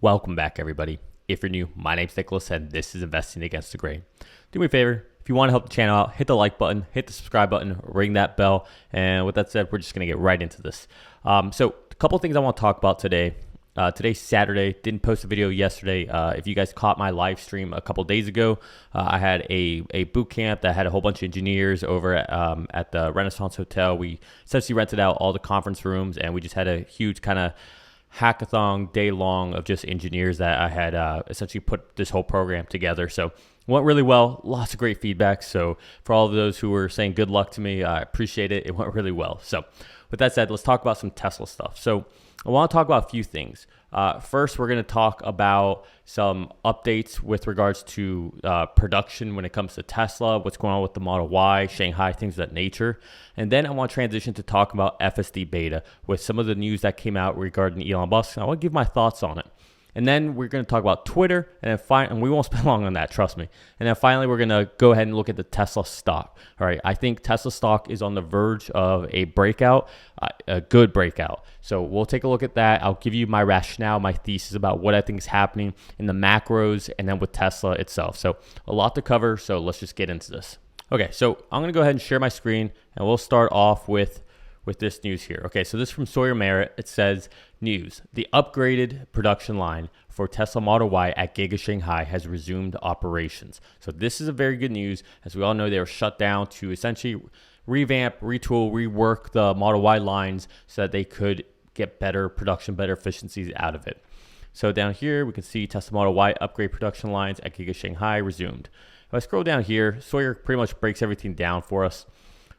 Welcome back, everybody. If you're new, my name's Nicholas, and this is Investing Against the Grain. Do me a favor, if you want to help the channel out, hit the like button, hit the subscribe button, ring that bell. And with that said, we're just going to get right into this. So a couple things I want to talk about today. Today's Saturday. Didn't post a video yesterday. If you guys caught my live stream a couple days ago, I had a boot camp that had a whole bunch of engineers over at the Renaissance Hotel. We essentially rented out all the conference rooms, and we just had a huge kind of hackathon day long of just engineers that I had essentially put this whole program together. So it went really well. Lots of great feedback. So for all of those who were saying good luck to me, I appreciate it. It went really well. So with that said, let's talk about some Tesla stuff. So I want to talk about a few things. First, we're going to talk about some updates with regards to production when it comes to Tesla, what's going on with the Model Y, Shanghai, things of that nature. And then I want to transition to talk about FSD beta with some of the news that came out regarding Elon Musk. And I want to give my thoughts on it. And then we're going to talk about Twitter, and we won't spend long on that, trust me. And then finally, we're going to go ahead and look at the Tesla stock. All right, I think Tesla stock is on the verge of a breakout, a good breakout. So we'll take a look at that. I'll give you my rationale, my thesis about what I think is happening in the macros and then with Tesla itself. So a lot to cover, so let's just get into this. Okay, so I'm going to go ahead and share my screen, and we'll start off with this news here. Okay, so this is from Sawyer Merritt. It says, news, the upgraded production line for Tesla Model Y at Giga Shanghai has resumed operations. So this is a very good news. As we all know, they were shut down to essentially revamp, retool, rework the Model Y lines so that they could get better production, better efficiencies out of it. So down here, we can see Tesla Model Y upgrade production lines at Giga Shanghai resumed. If I scroll down here, Sawyer pretty much breaks everything down for us.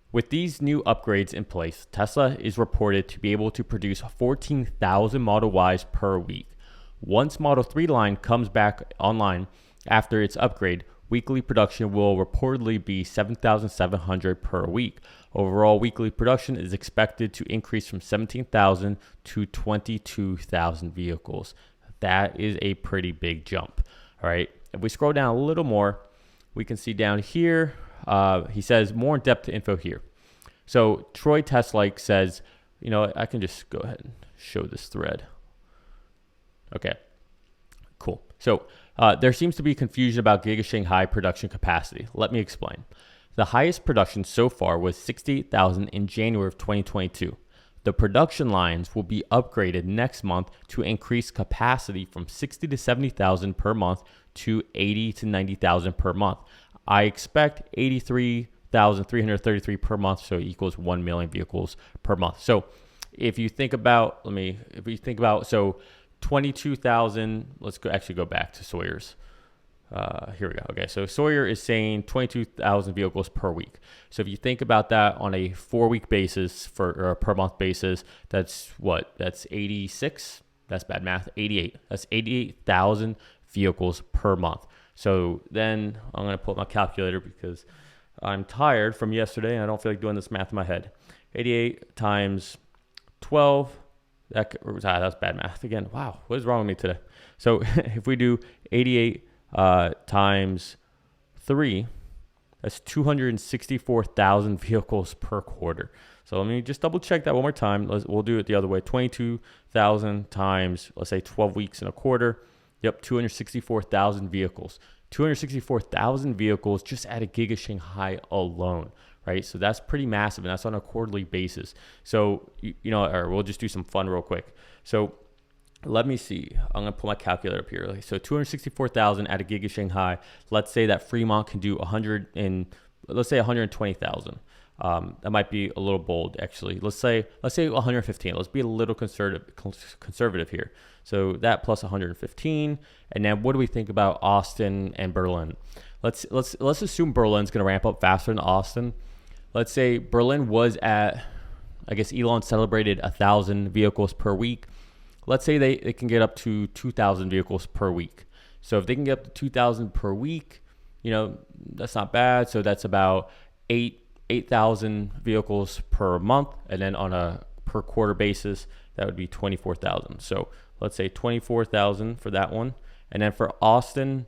With these new upgrades in place, Tesla is reported to be able to produce 14,000 Model Ys per week. Once Model 3 line comes back online after its upgrade, weekly production will reportedly be 7,700 per week. Overall, weekly production is expected to increase from 17,000 to 22,000 vehicles. That is a pretty big jump. All right. If we scroll down a little more, we can see down here, he says more in-depth info here. So Troy Teslike says, you know, I can just go ahead and show this thread. Okay, cool. So there seems to be confusion about Giga Shanghai production capacity. Let me explain. The highest production so far was 68,000 in January of 2022. The production lines will be upgraded next month to increase capacity from 60 to 70,000 per month to 80 to 90,000 per month. I expect 83,333 per month, so it equals 1 million vehicles per month. So if you think about, so 22,000, let's go back to Sawyer's. Here we go. Okay, so Sawyer is saying 22,000 vehicles per week. So if you think about that on a 4-week basis or a per month basis, that's what? That's 86. That's bad math. 88. That's 88,000 vehicles per month. So then I'm going to pull up my calculator because I'm tired from yesterday and I don't feel like doing this math in my head. 88 times 12. That's bad math again. Wow, what is wrong with me today? So if we do 88 times 3, that's 264,000 vehicles per quarter. So let me just double check that one more time. We'll do it the other way. 22,000 times, let's say 12 weeks in a quarter. Yep, 264,000 vehicles. 264,000 vehicles just at a Giga Shanghai alone, right? So that's pretty massive, and that's on a quarterly basis. So, or we'll just do some fun real quick. So let me see. I'm going to pull my calculator up here. So 264,000 at a Giga Shanghai. Let's say that Fremont can do 120,000. That might be a little bold, actually. Let's say 115. Let's be a little conservative here. So that plus 115, and then what do we think about Austin and Berlin? Let's assume Berlin's going to ramp up faster than Austin. Let's say Berlin was at, I guess Elon celebrated 1,000 vehicles per week. Let's say they can get up to 2,000 vehicles per week. So if they can get up to 2,000 per week, that's not bad. So that's about 8,000 vehicles per month, and then on a per quarter basis, that would be 24,000. So let's say 24,000 for that one, and then for Austin,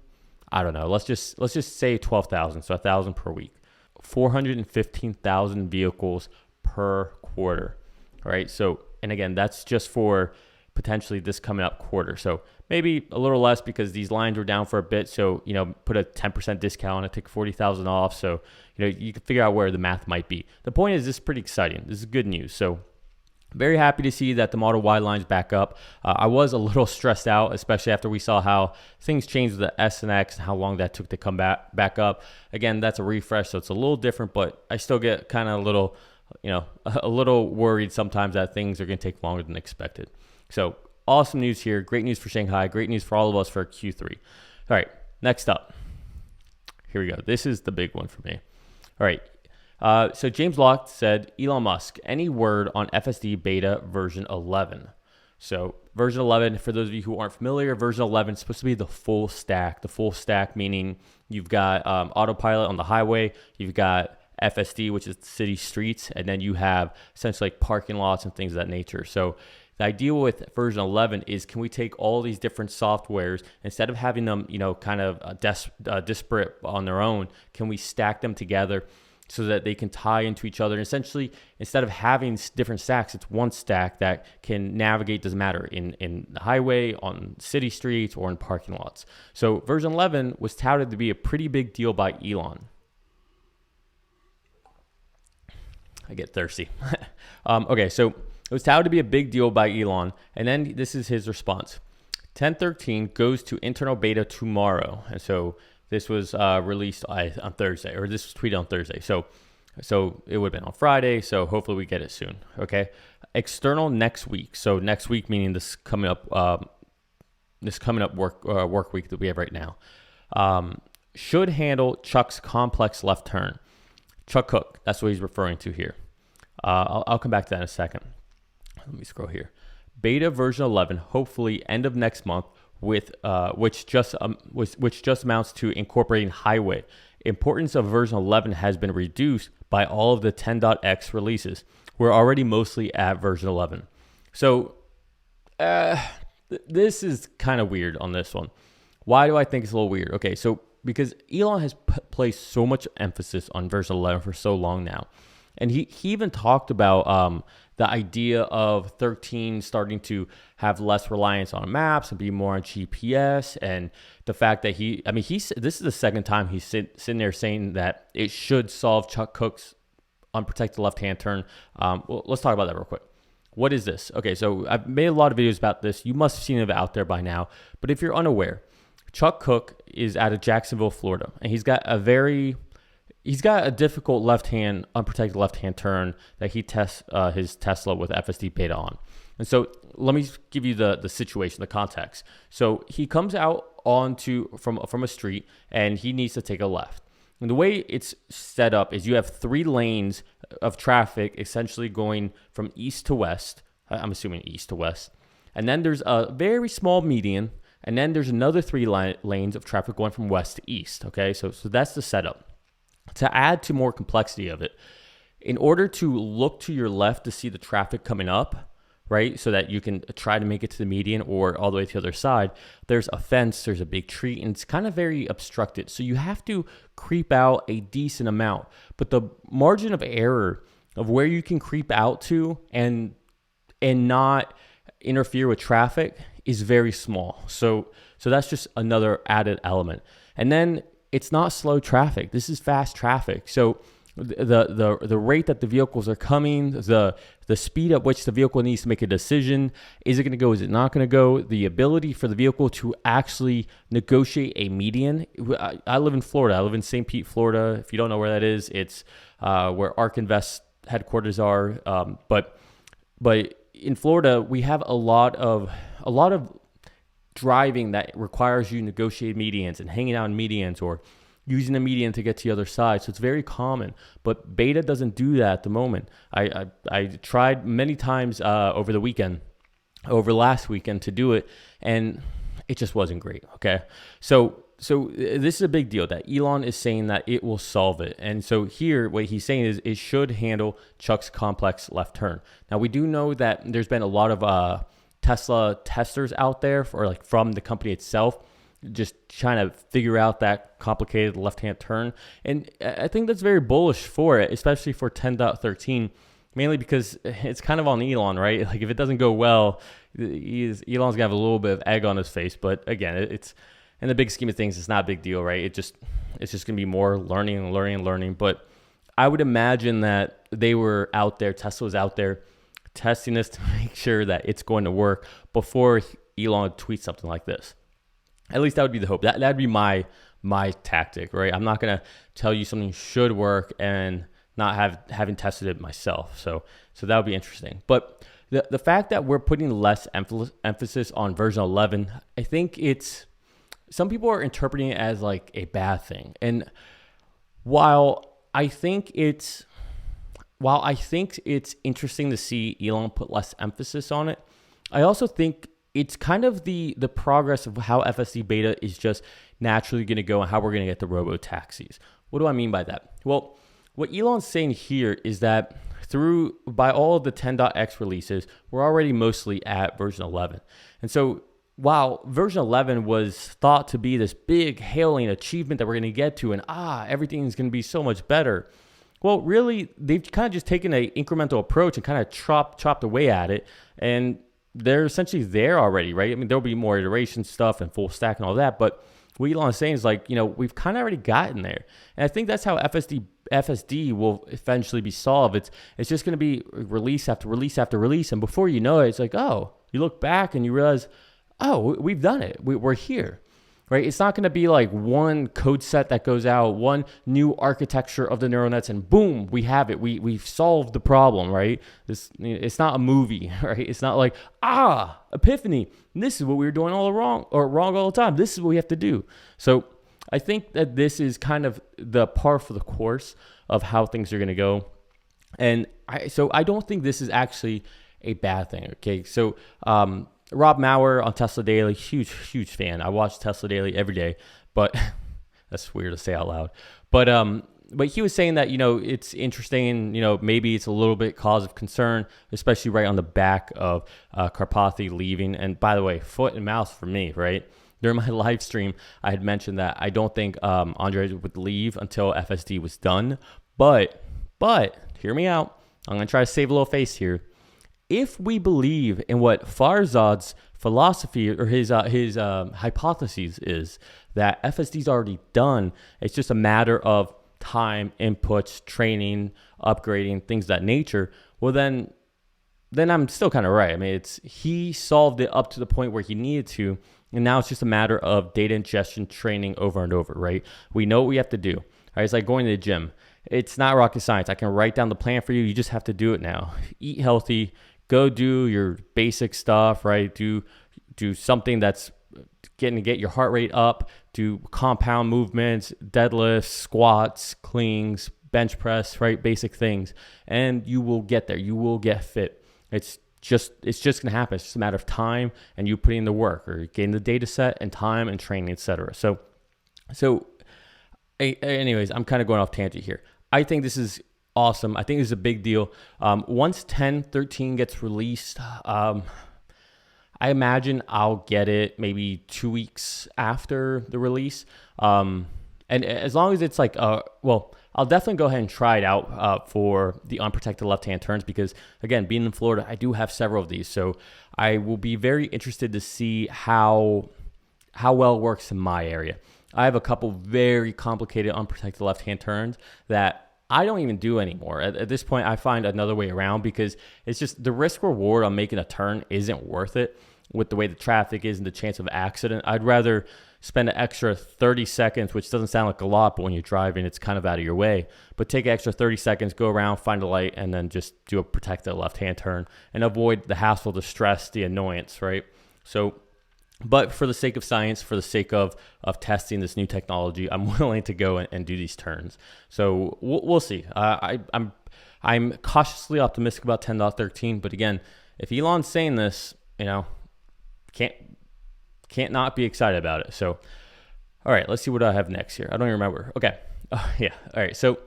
I don't know. Let's just say 12,000, so 1,000 per week, 415,000 vehicles per quarter. All right. So, and again, that's just for potentially this coming up quarter. So maybe a little less because these lines were down for a bit. So, put a 10% discount on it, take 40,000 off. So, you can figure out where the math might be. The point is, this is pretty exciting. This is good news. So very happy to see that the Model Y line's back up. I was a little stressed out, especially after we saw how things changed with the S and X and how long that took to come back up. Again, that's a refresh, so it's a little different, but I still get kind of a little, a little worried sometimes that things are going to take longer than expected. So awesome news here. Great news for Shanghai. Great news for all of us for Q3. All right, next up. Here we go. This is the big one for me. All right. So James Locke said, Elon Musk, any word on FSD beta version 11? So version 11, for those of you who aren't familiar, version 11 is supposed to be the full stack. The full stack meaning you've got autopilot on the highway, you've got FSD, which is city streets, and then you have essentially like parking lots and things of that nature. So the idea with version 11 is, can we take all these different softwares, instead of having them, kind of disparate on their own, can we stack them together so that they can tie into each other? And essentially, instead of having different stacks, it's one stack that can navigate, doesn't matter, in the highway, on city streets, or in parking lots. So version 11 was touted to be a pretty big deal by Elon. I get thirsty. Okay, so it was touted to be a big deal by Elon, and then this is his response. 10.13 goes to internal beta tomorrow. And so this was released on Thursday, or this was tweeted on Thursday. So it would have been on Friday. So hopefully we get it soon. Okay. External next week. So next week meaning this coming up work week that we have right now. Should handle Chuck's complex left turn. Chuck Cook. That's what he's referring to here. I'll come back to that in a second. Let me scroll here. Beta version 11. Hopefully end of next month. With which just amounts to incorporating highway. Importance of version 11 has been reduced by all of the 10.x releases. We're already mostly at version 11. So this is kind of weird on this one. Why do I think it's a little weird? Okay, so because Elon has placed so much emphasis on version 11 for so long now. And he even talked about the idea of 13 starting to have less reliance on maps and be more on GPS, and the fact that this is the second time he's sitting there saying that it should solve Chuck Cook's unprotected left-hand turn. Well, let's talk about that real quick. What is this? Okay, so I've made a lot of videos about this. You must have seen it out there by now. But if you're unaware, Chuck Cook is out of Jacksonville, Florida, and he's got a difficult unprotected left-hand turn that he tests his Tesla with FSD beta on. And so let me give you the situation, the context. So he comes out from a street and he needs to take a left. And the way it's set up is you have 3 lanes of traffic essentially going from east to west. I'm assuming east to west. And then there's a very small median. And then there's another 3 lanes of traffic going from west to east. Okay, so that's the setup. To add to more complexity of it, in order to look to your left to see the traffic coming up, right, so that you can try to make it to the median or all the way to the other side, there's a fence, there's a big tree, and it's kind of very obstructed. So you have to creep out a decent amount. But the margin of error of where you can creep out to and not interfere with traffic is very small. So that's just another added element. And then it's not slow traffic. This is fast traffic. So the rate that the vehicles are coming, the speed at which the vehicle needs to make a decision, is it going to go, is it not going to go, the ability for the vehicle to actually negotiate a median. I live in Florida. I live in St. Pete, Florida. If you don't know where that is, it's where ARK Invest headquarters are. But in Florida, we have a lot of driving that requires you negotiate medians and hanging out in medians or using a median to get to the other side. So it's very common, but beta doesn't do that at the moment. I tried many times over last weekend to do it, and it just wasn't great. Okay. So this is a big deal that Elon is saying that it will solve it. And so here, what he's saying is it should handle Chuck's complex left turn. Now we do know that there's been a lot of Tesla testers out there from the company itself, just trying to figure out that complicated left-hand turn. And I think that's very bullish for it, especially for 10.13, mainly because it's kind of on Elon, right? Like if it doesn't go well, Elon's gonna have a little bit of egg on his face. But again, it's in the big scheme of things, it's not a big deal, right? It's just gonna be more learning. But I would imagine that they were out there, Tesla was out there testing this to make sure that it's going to work before Elon tweets something like this. At least that would be the hope. That'd be my tactic, right? I'm not gonna tell you something should work and not having tested it myself. So that would be interesting. But the fact that we're putting less emphasis on version 11, I think some people are interpreting it as like a bad thing. And while I think it's interesting to see Elon put less emphasis on it, I also think it's kind of the progress of how FSD beta is just naturally going to go and how we're going to get the robo-taxis. What do I mean by that? Well, what Elon's saying here is that by all of the 10.x releases, we're already mostly at version 11. And so while version 11 was thought to be this big hailing achievement that we're going to get to and everything's going to be so much better, well, really, they've kind of just taken an incremental approach and kind of chopped away at it. And they're essentially there already, right? I mean, there'll be more iteration stuff and full stack and all that. But what Elon is saying is like, we've kind of already gotten there. And I think that's how FSD will eventually be solved. It's just going to be release after release after release. And before you know it, it's like, you look back and you realize, we've done it. We're here. Right? It's not going to be like one code set that goes out, one new architecture of the neural nets, and boom, we have it. We've solved the problem, right? It's not a movie, right? It's not like, epiphany. This is what we were doing all wrong all the time. This is what we have to do. So I think that this is kind of the par for the course of how things are going to go. And I don't think this is actually a bad thing, okay? So, Rob Maurer on Tesla Daily, huge fan. I watch Tesla Daily every day, but that's weird to say out loud. But he was saying that, it's interesting, maybe it's a little bit cause of concern, especially right on the back of Karpathy leaving. And by the way, foot and mouth for me, right? During my live stream, I had mentioned that I don't think Andre would leave until FSD was done. But hear me out. I'm going to try to save a little face here. If we believe in what Farzad's philosophy or his hypothesis is, that FSD is already done, it's just a matter of time, inputs, training, upgrading, things of that nature, well then I'm still kind of right. I mean, he solved it up to the point where he needed to, and now it's just a matter of data ingestion, training over and over, right? We know what we have to do. Right? It's like going to the gym. It's not rocket science. I can write down the plan for you. You just have to do it now. Eat healthy. Go do your basic stuff, right? Do something that's getting to get your heart rate up. Do compound movements, deadlifts, squats, cleans, bench press, right? Basic things. And you will get there. You will get fit. It's just going to happen. It's just a matter of time and you putting in the work or getting the data set and time and training, etc. So anyways, I'm kind of going off tangent here. I think this is awesome. I think this is a big deal. Once 10.13 gets released, I imagine I'll get it maybe 2 weeks after the release. And as long as it's like, I'll definitely go ahead and try it out for the unprotected left-hand turns because, again, being in Florida, I do have several of these. So I will be very interested to see how well it works in my area. I have a couple very complicated unprotected left-hand turns that I don't even do anymore. At this point, I find another way around because it's just the risk reward on making a turn isn't worth it with the way the traffic is and the chance of accident. I'd rather spend an extra 30 seconds, which doesn't sound like a lot, but when you're driving, it's kind of out of your way. But take an extra 30 seconds, go around, find a light, and then just do a protected left-hand turn and avoid the hassle, the stress, the annoyance, right? But for the sake of science, for the sake of testing this new technology, I'm willing to go and do these turns. So we'll see. I'm cautiously optimistic about 10.13, but again, if Elon's saying this, can't not be excited about it. So, all right, let's see what I have next here. I don't even remember. Okay. Oh, yeah. All right. So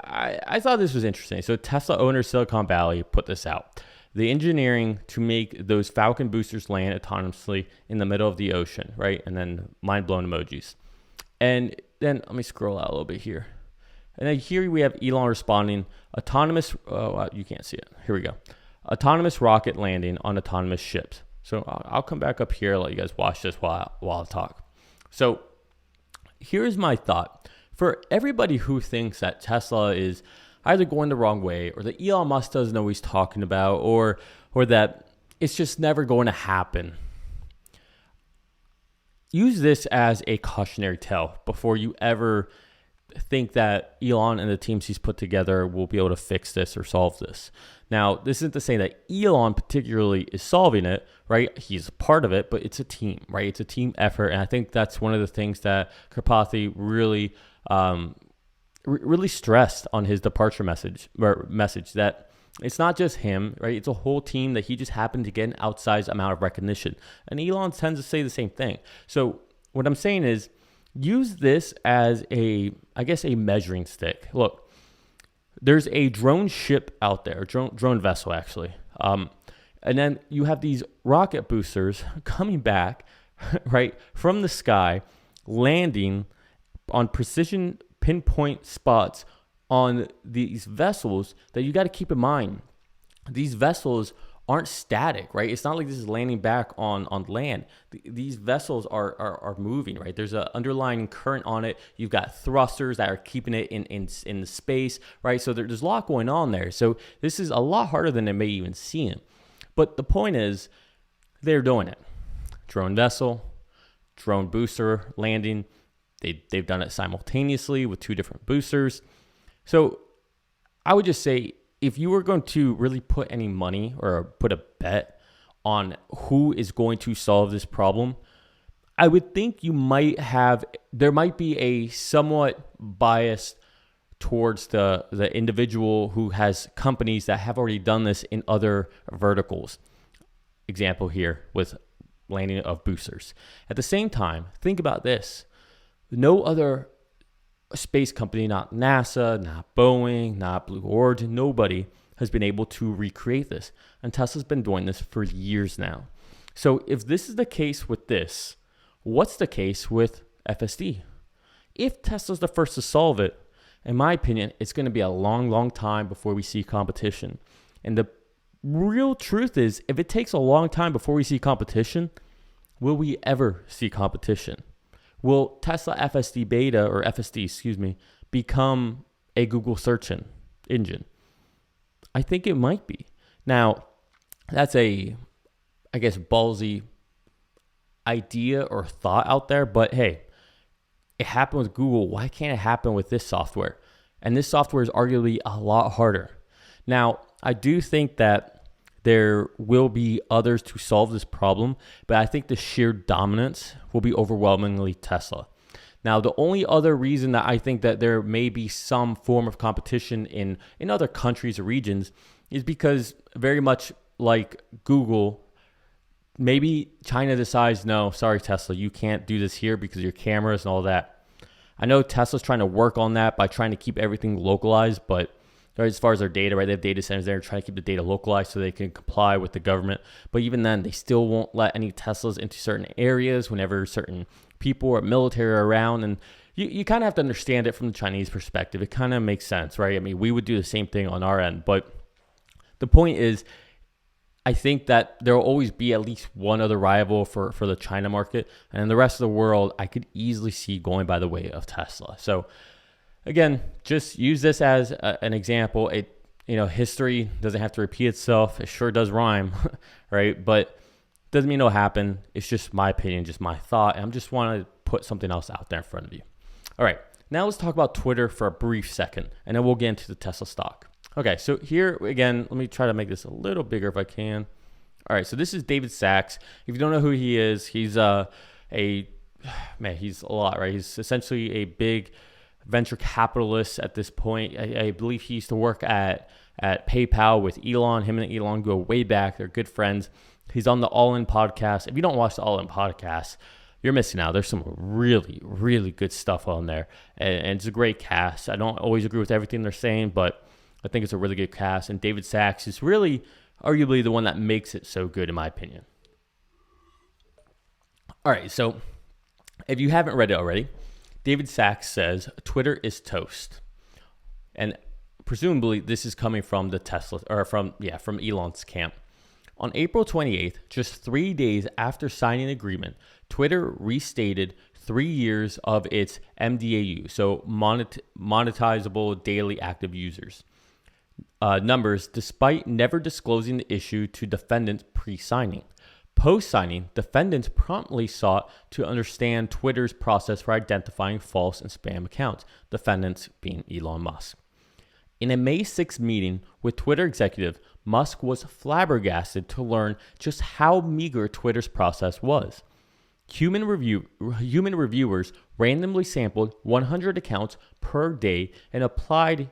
I thought this was interesting. So Tesla owner Silicon Valley put this out. The engineering to make those Falcon boosters land autonomously in the middle of the ocean, right? And then mind-blown emojis. And then let me scroll out a little bit here. And then here we have Elon responding, autonomous, you can't see it. Here we go. Autonomous rocket landing on autonomous ships. So I'll come back up here, let you guys watch this while I talk. So here's my thought. For everybody who thinks that Tesla is either going the wrong way, or that Elon Musk doesn't know what he's talking about, or that it's just never going to happen, use this as a cautionary tale before you ever think that Elon and the teams he's put together will be able to fix this or solve this. Now, this isn't to say that Elon particularly is solving it, right? He's a part of it, but it's a team, right? It's a team effort. And I think that's one of the things that Karpathy really, really stressed on his departure message, that it's not just him, right? It's a whole team that he just happened to get an outsized amount of recognition. And Elon tends to say the same thing. So what I'm saying is, use this as a measuring stick. Look, there's a drone ship out there, drone vessel actually. And then you have these rocket boosters coming back, right, from the sky, landing on precision pinpoint spots on these vessels that you got to keep in mind. These vessels aren't static, right? It's not like this is landing back on land. These vessels are moving, right? There's an underlying current on it. You've got thrusters that are keeping it in the space, right? So there's a lot going on there. So this is a lot harder than it may even seem. But the point is, they're doing it. Drone vessel, drone booster landing. They've done it simultaneously with two different boosters. So I would just say, if you were going to really put any money or put a bet on who is going to solve this problem, I would think there might be a somewhat bias towards the individual who has companies that have already done this in other verticals. Example here with landing of boosters. At the same time, think about this. No other space company, not NASA, not Boeing, not Blue Origin, nobody has been able to recreate this. And Tesla's been doing this for years now. So if this is the case with this, what's the case with FSD? If Tesla's the first to solve it, in my opinion, it's going to be a long, long time before we see competition. And the real truth is, if it takes a long time before we see competition, will we ever see competition? Will Tesla FSD beta, or FSD, become a Google search engine? I think it might be. Now, that's a, ballsy idea or thought out there, but hey, it happened with Google. Why can't it happen with this software? And this software is arguably a lot harder. Now, I do think that there will be others to solve this problem, but I think the sheer dominance will be overwhelmingly Tesla. Now, the only other reason that I think that there may be some form of competition in other countries or regions is because, very much like Google, maybe China decides, no, sorry, Tesla, you can't do this here because of your cameras and all that. I know Tesla's trying to work on that by trying to keep everything localized, but as far as their data, right? They have data centers there, trying to keep the data localized so they can comply with the government. But even then, they still won't let any Teslas into certain areas whenever certain people or military are around. And you kind of have to understand it from the Chinese perspective. It kind of makes sense, right? I mean, we would do the same thing on our end. But the point is, I think that there will always be at least one other rival for the China market. And in the rest of the world, I could easily see going by the way of Tesla. So again, just use this as an example. History doesn't have to repeat itself. It sure does rhyme, right? But doesn't mean it'll happen. It's just my opinion, just my thought. And I just want to put something else out there in front of you. All right, now let's talk about Twitter for a brief second, and then we'll get into the Tesla stock. Okay, so here again, let me try to make this a little bigger if I can. All right, so this is David Sachs. If you don't know who he is, he's he's a lot, right? He's essentially a big venture capitalist at this point. I believe he used to work at PayPal with Elon. Him and Elon go way back. They're good friends. He's on the All In podcast. If you don't watch the All In podcast, you're missing out. There's some really, really good stuff on there. And it's a great cast. I don't always agree with everything they're saying, but I think it's a really good cast. And David Sachs is really arguably the one that makes it so good, in my opinion. All right, so if you haven't read it already, David Sachs says, Twitter is toast. And presumably this is coming from the Tesla from Elon's camp. On April 28th, just 3 days after signing the agreement, Twitter restated 3 years of its MDAU, so monetizable daily active users, numbers, despite never disclosing the issue to defendants pre-signing. Post-signing, defendants promptly sought to understand Twitter's process for identifying false and spam accounts, defendants being Elon Musk. In a May 6th meeting with Twitter executive, Musk was flabbergasted to learn just how meager Twitter's process was. Human reviewers randomly sampled 100 accounts per day and applied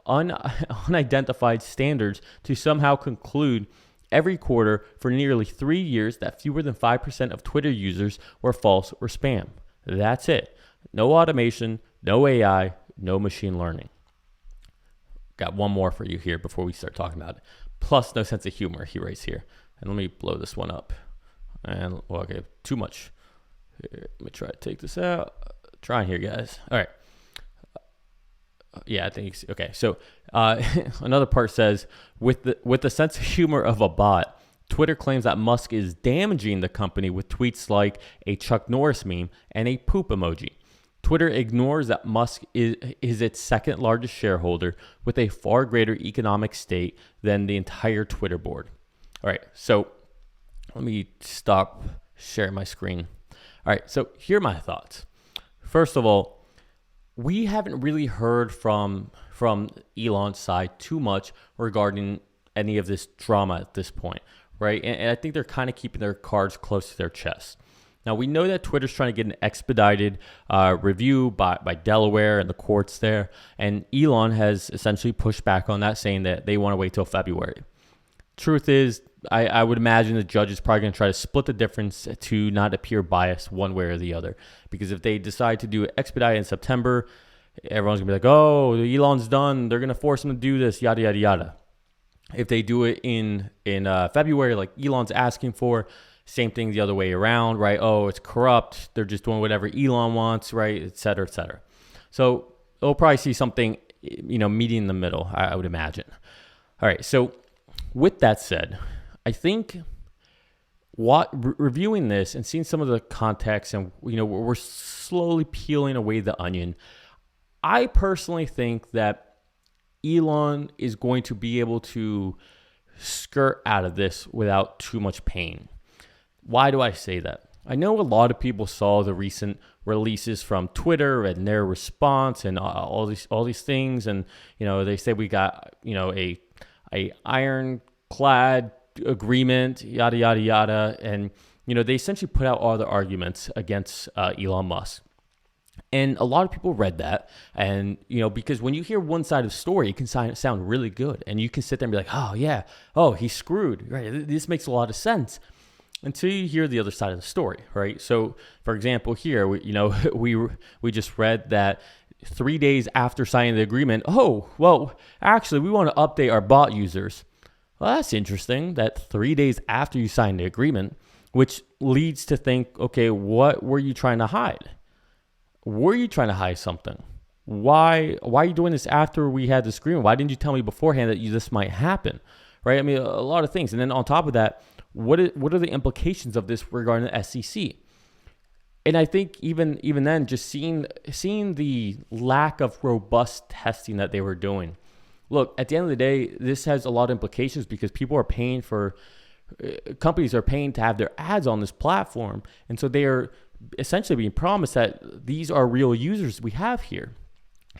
unidentified standards to somehow conclude every quarter for nearly 3 years that fewer than 5% of Twitter users were false or spam. That's it. No automation, no AI, no machine learning. Got one more for you here before we start talking about it. Plus, no sense of humor, he writes here. And let me blow this one up. And, well, okay, too much. Here, let me try to take this out. Trying here, guys. All right. Yeah, I think, okay. So, another part says, with the sense of humor of a bot, Twitter claims that Musk is damaging the company with tweets like a Chuck Norris meme and a poop emoji. Twitter ignores that Musk is its second largest shareholder with a far greater economic stake than the entire Twitter board. All right, so let me stop sharing my screen. All right, so here are my thoughts. First of all, we haven't really heard from Elon's side too much regarding any of this drama at this point, right? And I think they're kind of keeping their cards close to their chest. Now, we know that Twitter's trying to get an expedited review by Delaware and the courts there, and Elon has essentially pushed back on that, saying that they want to wait till February. Truth is, I would imagine the judge is probably going to try to split the difference to not appear biased one way or the other, because if they decide to do it expedited in September, everyone's going to be like, oh, Elon's done, they're going to force him to do this, yada, yada, yada. If they do it in February, like Elon's asking for, same thing the other way around, right? Oh, it's corrupt. They're just doing whatever Elon wants, right? Et cetera, et cetera. So they'll probably see something, meeting in the middle, I would imagine. All right. So with that said, I think reviewing this and seeing some of the context and, we're slowly peeling away the onion. I personally think that Elon is going to be able to skirt out of this without too much pain. Why do I say that? I know a lot of people saw the recent releases from Twitter and their response and all these things, and they say we got a ironclad agreement, yada yada yada, and they essentially put out all the arguments against Elon Musk. And a lot of people read that, and because when you hear one side of the story, it can sound really good, and you can sit there and be like, oh yeah, oh he's screwed, right? This makes a lot of sense. Until you hear the other side of the story, right? So, for example, here, we just read that 3 days after signing the agreement, oh, well, actually, we want to update our bot users. Well, that's interesting, that 3 days after you signed the agreement, which leads to think, okay, what were you trying to hide? Were you trying to hide something? Why are you doing this after we had this agreement? Why didn't you tell me beforehand that this might happen, right? I mean, a lot of things. And then on top of that, what are the implications of this regarding the SEC? And I think even then, just seeing the lack of robust testing that they were doing. Look, at the end of the day, this has a lot of implications because people are paying companies are paying to have their ads on this platform. And so they are essentially being promised that these are real users we have here.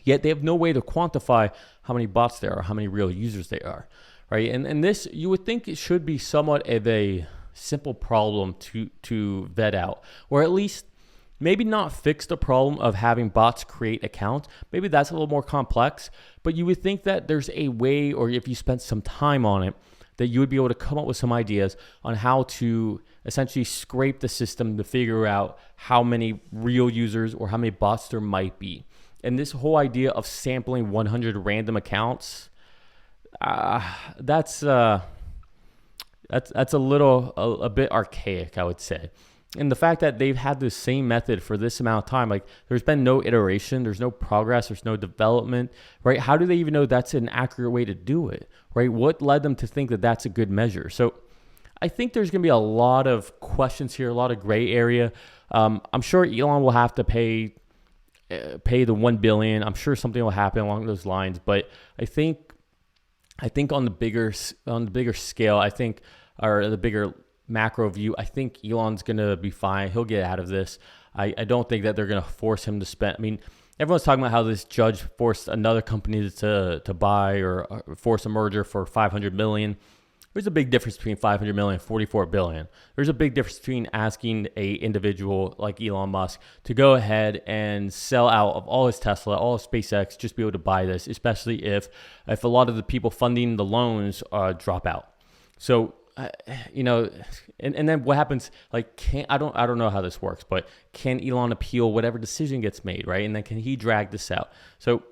Yet they have no way to quantify how many bots there are, how many real users they are. Right, and this, you would think it should be somewhat of a simple problem to vet out, or at least maybe not fix the problem of having bots create accounts. Maybe that's a little more complex, but you would think that there's a way, or if you spent some time on it, that you would be able to come up with some ideas on how to essentially scrape the system to figure out how many real users or how many bots there might be. And this whole idea of sampling 100 random accounts, that's a bit archaic, I would say. And the fact that they've had the same method for this amount of time, like there's been no iteration, there's no progress, there's no development, right? How do they even know that's an accurate way to do it, right? What led them to think that that's a good measure? So I think there's going to be a lot of questions here, a lot of gray area. I'm sure Elon will have to pay the $1 billion. I'm sure something will happen along those lines, but I think on the bigger scale, or the bigger macro view, I think Elon's going to be fine. He'll get out of this. I don't think that they're going to force him to spend. I mean, everyone's talking about how this judge forced another company to buy or force a merger for $500 million. There's a big difference between $500 million and $44 billion. There's a big difference between asking a individual like Elon Musk to go ahead and sell out of all his Tesla, all his SpaceX, just be able to buy this, especially if a lot of the people funding the loans drop out. So, and then what happens? Like, I don't know how this works, but can Elon appeal whatever decision gets made, right? And then can he drag this out? So,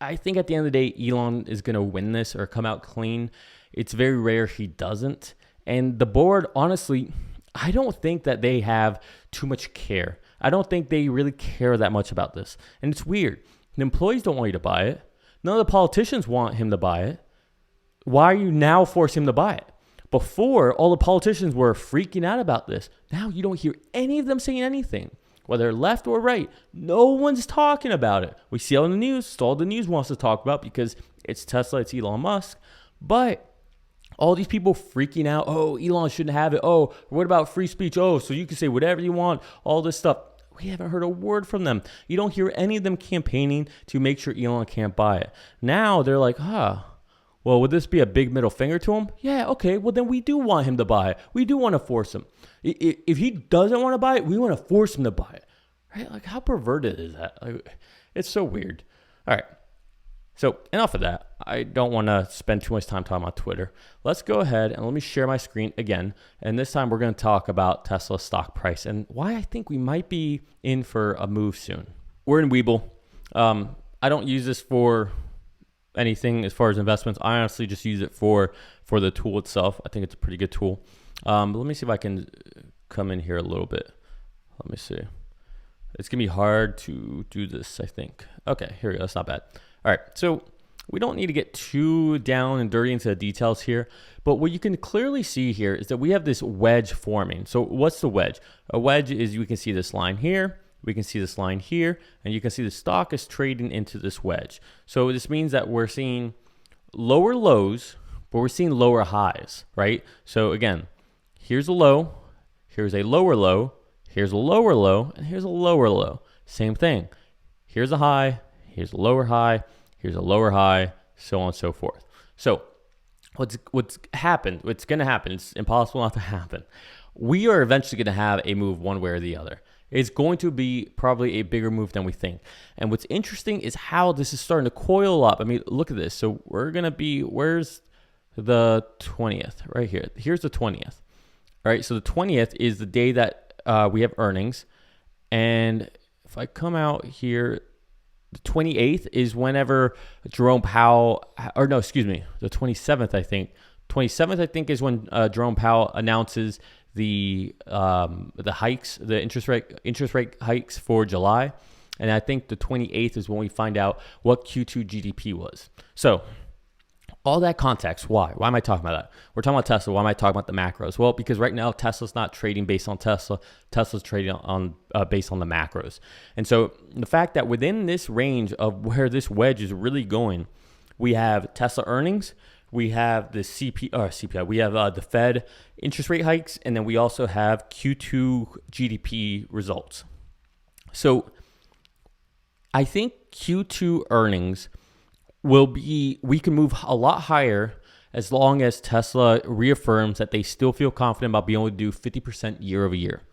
I think at the end of the day, Elon is going to win this or come out clean. It's very rare he doesn't. And the board, honestly, I don't think that they have too much care. I don't think they really care that much about this. And it's weird. The employees don't want you to buy it. None of the politicians want him to buy it. Why are you now forcing him to buy it? Before, all the politicians were freaking out about this. Now you don't hear any of them saying anything, whether left or right. No one's talking about it. We see it on the news. It's all the news wants to talk about because it's Tesla, it's Elon Musk. But all these people freaking out, oh, Elon shouldn't have it. Oh, what about free speech? Oh, so you can say whatever you want, all this stuff. We haven't heard a word from them. You don't hear any of them campaigning to make sure Elon can't buy it. Now they're like, well, would this be a big middle finger to him? Yeah, okay, well then we do want him to buy it. We do want to force him. If he doesn't want to buy it, we want to force him to buy it. Right? Like, how perverted is that? Like, it's so weird. All right. So enough of that. I don't want to spend too much time talking about Twitter. Let's go ahead and let me share my screen again. And this time we're going to talk about Tesla's stock price and why I think we might be in for a move soon. We're in Webull. I don't use this for anything as far as investments. I honestly just use it for the tool itself. I think it's a pretty good tool. But let me see if I can come in here a little bit. Let me see. It's going to be hard to do this, I think. Okay, here we go. That's not bad. All right, so we don't need to get too down and dirty into the details here, but what you can clearly see here is that we have this wedge forming. So what's the wedge? A wedge is, you can see this line here, we can see this line here, and you can see the stock is trading into this wedge. So this means that we're seeing lower lows, but we're seeing lower highs, right? So again, here's a low, here's a lower low, here's a lower low, and here's a lower low. Same thing. Here's a high, here's a lower high, here's a lower high, so on and so forth. So what's going to happen, it's impossible not to happen. We are eventually going to have a move one way or the other. It's going to be probably a bigger move than we think. And what's interesting is how this is starting to coil up. I mean, look at this. So we're going to be, where's the 20th? Right here. Here's the 20th. All right, so the 20th is the day that we have earnings. And if I come out here, the 28th is whenever Jerome Powell, or no, excuse me, the 27th, I think. 27th, I think, is when Jerome Powell announces the hikes, the interest rate hikes for July. And I think the 28th is when we find out what Q2 GDP was. So all that context, why? Why am I talking about that? We're talking about Tesla. Why am I talking about the macros? Well, because right now Tesla's not trading based on Tesla. Tesla's trading on based on the macros. And so the fact that within this range of where this wedge is really going, we have Tesla earnings, we have the CPI, we have the Fed interest rate hikes, and then we also have Q2 GDP results. So I think Q2 earnings we can move a lot higher as long as Tesla reaffirms that they still feel confident about being able to do 50% year over year.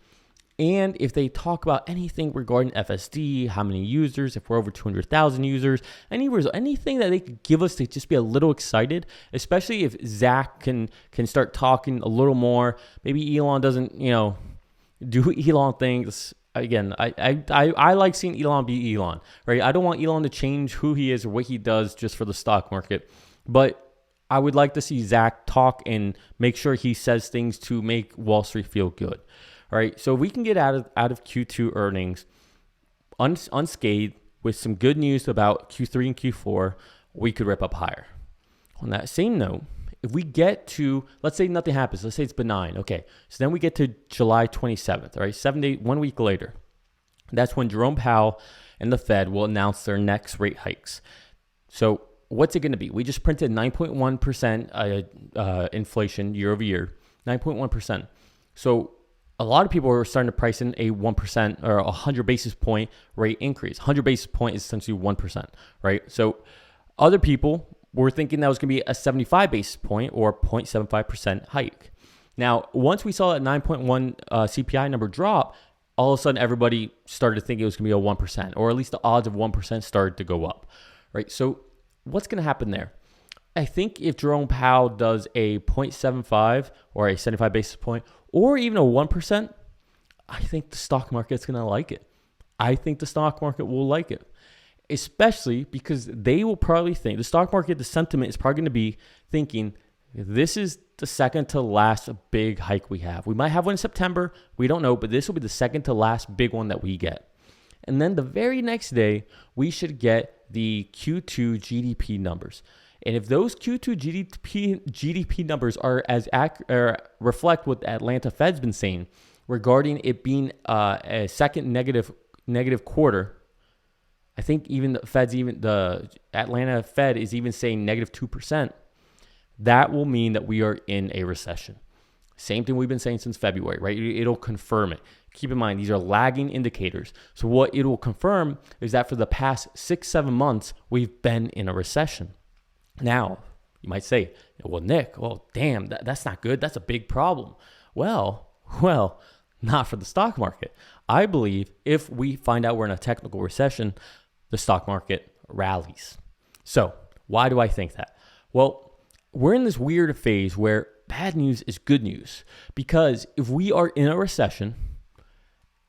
And if they talk about anything regarding FSD, how many users, if we're over 200,000 users, anything that they could give us to just be a little excited, especially if Zach can start talking a little more. Maybe Elon doesn't, do Elon things. Again, I like seeing Elon be Elon, right? I don't want Elon to change who he is or what he does just for the stock market. But I would like to see Zach talk and make sure he says things to make Wall Street feel good. All right. So if we can get out of Q2 earnings unscathed with some good news about Q3 and Q4, we could rip up higher. On that same note, if we get to, let's say nothing happens, let's say it's benign. Okay. So then we get to July 27th, all right, 1 week later. That's when Jerome Powell and the Fed will announce their next rate hikes. So what's it going to be? We just printed 9.1% inflation year over year, 9.1%. So a lot of people are starting to price in a 1% or 100 basis point rate increase. 100 basis point is essentially 1%, right? So other people were thinking that was going to be a 75 basis point or 0.75% hike. Now, once we saw that 9.1 CPI number drop, all of a sudden everybody started to think it was going to be a 1%, or at least the odds of 1% started to go up, right? So what's going to happen there? I think if Jerome Powell does a 0.75 or a 75 basis point or even a 1%, I think the stock market's going to like it. I think the stock market will like it, especially because they will probably think, the stock market, the sentiment is probably going to be thinking, this is the second to last big hike we have. We might have one in September. We don't know, but this will be the second to last big one that we get. And then the very next day, we should get the Q2 GDP numbers. And if those Q2 GDP numbers are reflect what the Atlanta Fed's been saying regarding it being a second negative quarter, I think even the Atlanta Fed is even saying negative 2%. That will mean that we are in a recession. Same thing we've been saying since February, right? It'll confirm it. Keep in mind, these are lagging indicators. So what it will confirm is that for the past 6-7 months, we've been in a recession. Now, you might say, well, Nick, damn, that's not good. That's a big problem. Well, not for the stock market. I believe if we find out we're in a technical recession, the stock market rallies. So why do I think that? Well, we're in this weird phase where bad news is good news, because if we are in a recession,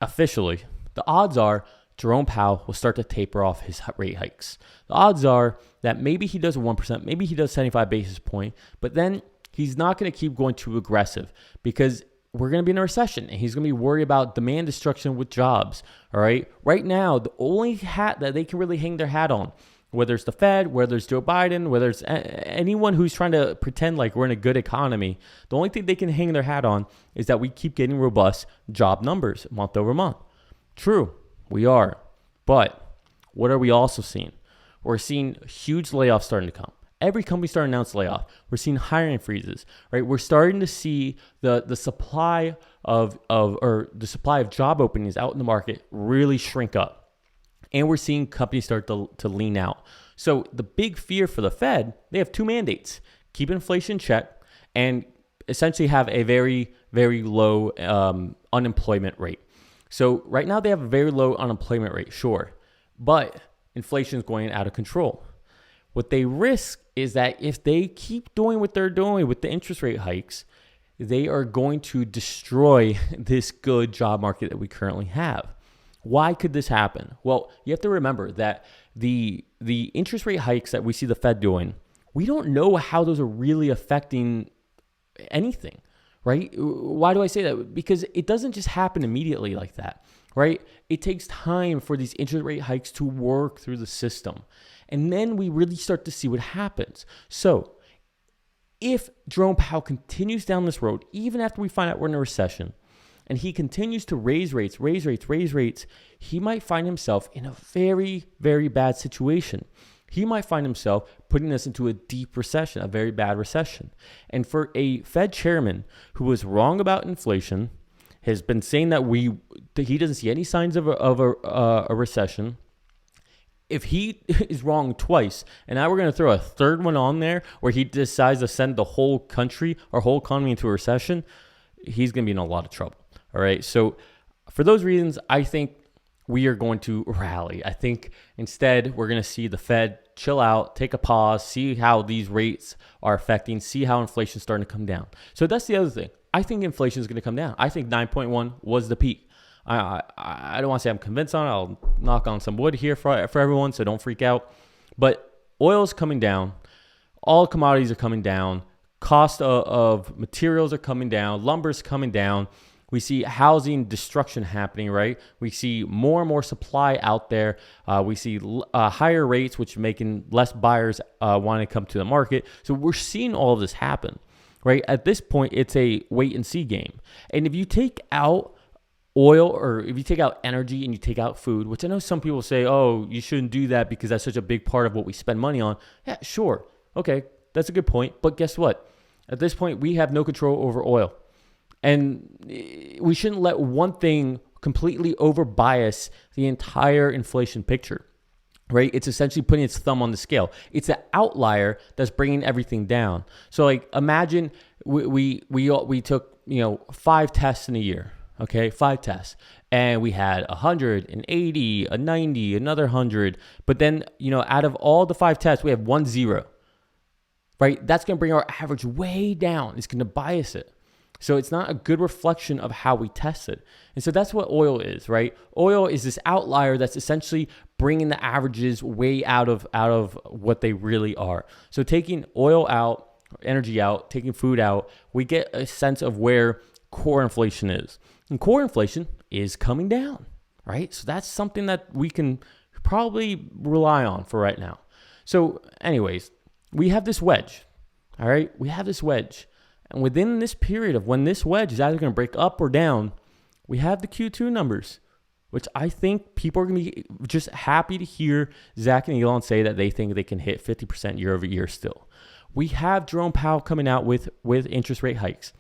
officially, the odds are Jerome Powell will start to taper off his rate hikes. The odds are that maybe he does 1%, maybe he does 75 basis point, but then he's not going to keep going too aggressive because we're going to be in a recession and he's going to be worried about demand destruction with jobs. All right. Right now, the only hat that they can really hang their hat on, whether it's the Fed, whether it's Joe Biden, whether it's anyone who's trying to pretend like we're in a good economy, the only thing they can hang their hat on is that we keep getting robust job numbers month over month. True, we are. But what are we also seeing? We're seeing huge layoffs starting to come. Every company starting to announce layoff. We're seeing hiring freezes, right? We're starting to see the supply of job openings out in the market really shrink up. And we're seeing companies start to lean out. So the big fear for the Fed, they have two mandates: keep inflation in check and essentially have a very, very low unemployment rate. So right now they have a very low unemployment rate, sure, but inflation is going out of control. What they risk is that if they keep doing what they're doing with the interest rate hikes, they are going to destroy this good job market that we currently have. Why could this happen? Well, you have to remember that the interest rate hikes that we see the Fed doing, we don't know how those are really affecting anything, right? Why do I say that? Because it doesn't just happen immediately like that, right? It takes time for these interest rate hikes to work through the system. And then we really start to see what happens. So if Jerome Powell continues down this road, even after we find out we're in a recession, and he continues to raise rates, he might find himself in a very, very bad situation. He might find himself putting us into a deep recession, a very bad recession. And for a Fed chairman who was wrong about inflation, has been saying that he doesn't see any signs of a recession. If he is wrong twice, and now we're going to throw a third one on there where he decides to send the whole country or whole economy into a recession, he's going to be in a lot of trouble. All right. So for those reasons, I think we are going to rally. I think instead we're going to see the Fed chill out, take a pause, see how these rates are affecting, see how inflation is starting to come down. So that's the other thing. I think inflation is going to come down. I think 9.1 was the peak. I don't want to say I'm convinced on it. I'll knock on some wood here for everyone, so don't freak out. But oil is coming down. All commodities are coming down. Cost of materials are coming down. Lumber is coming down. We see housing destruction happening, right? We see more and more supply out there. We see higher rates, which are making less buyers want to come to the market. So we're seeing all of this happen, right? At this point, it's a wait and see game. And if you take out oil, or if you take out energy and you take out food, which I know some people say, oh, you shouldn't do that because that's such a big part of what we spend money on. Yeah, sure. Okay, that's a good point. But guess what? At this point, we have no control over oil. And we shouldn't let one thing completely over bias the entire inflation picture, right? It's essentially putting its thumb on the scale. It's an outlier that's bringing everything down. So like imagine we took 5 tests in a year, okay, 5 tests, and we had 100, an 80, a 90, another 100. But then out of all the 5 tests, we have 1 0, right? That's going to bring our average way down. It's going to bias it. So it's not a good reflection of how we test it. And so that's what oil is, right? Oil is this outlier that's essentially bringing the averages way out of what they really are. So taking oil out, energy out, taking food out, we get a sense of where core inflation is. And core inflation is coming down, right? So that's something that we can probably rely on for right now. So anyways, we have this wedge, all right? We have this wedge. And within this period of when this wedge is either going to break up or down, we have the Q2 numbers, which I think people are going to be just happy to hear Zach and Elon say that they think they can hit 50% year over year still. We have Jerome Powell coming out with interest rate hikes.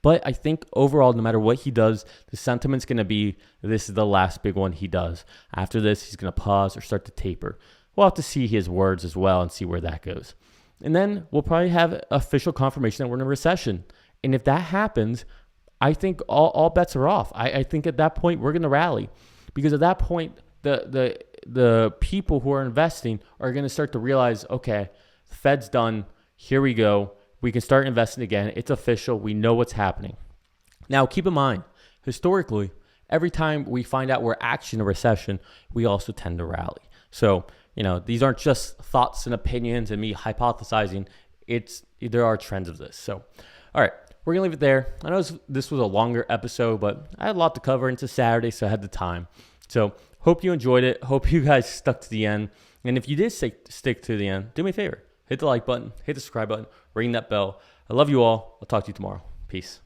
But I think overall, no matter what he does, the sentiment's going to be this is the last big one he does. After this, he's going to pause or start to taper. We'll have to see his words as well and see where that goes. And then we'll probably have official confirmation that we're in a recession. And if that happens, I think all bets are off. I think at that point, we're going to rally. Because at that point, the people who are investing are going to start to realize, okay, the Fed's done. Here we go. We can start investing again. It's official. We know what's happening. Now, keep in mind, historically, every time we find out we're actually in a recession, we also tend to rally. So, these aren't just thoughts and opinions and me hypothesizing. There are trends of this. So, all right, we're going to leave it there. I know this was a longer episode, but I had a lot to cover. It's a Saturday, so I had the time. So, hope you enjoyed it. Hope you guys stuck to the end. And if you did stick to the end, do me a favor. Hit the like button, hit the subscribe button, ring that bell. I love you all. I'll talk to you tomorrow. Peace.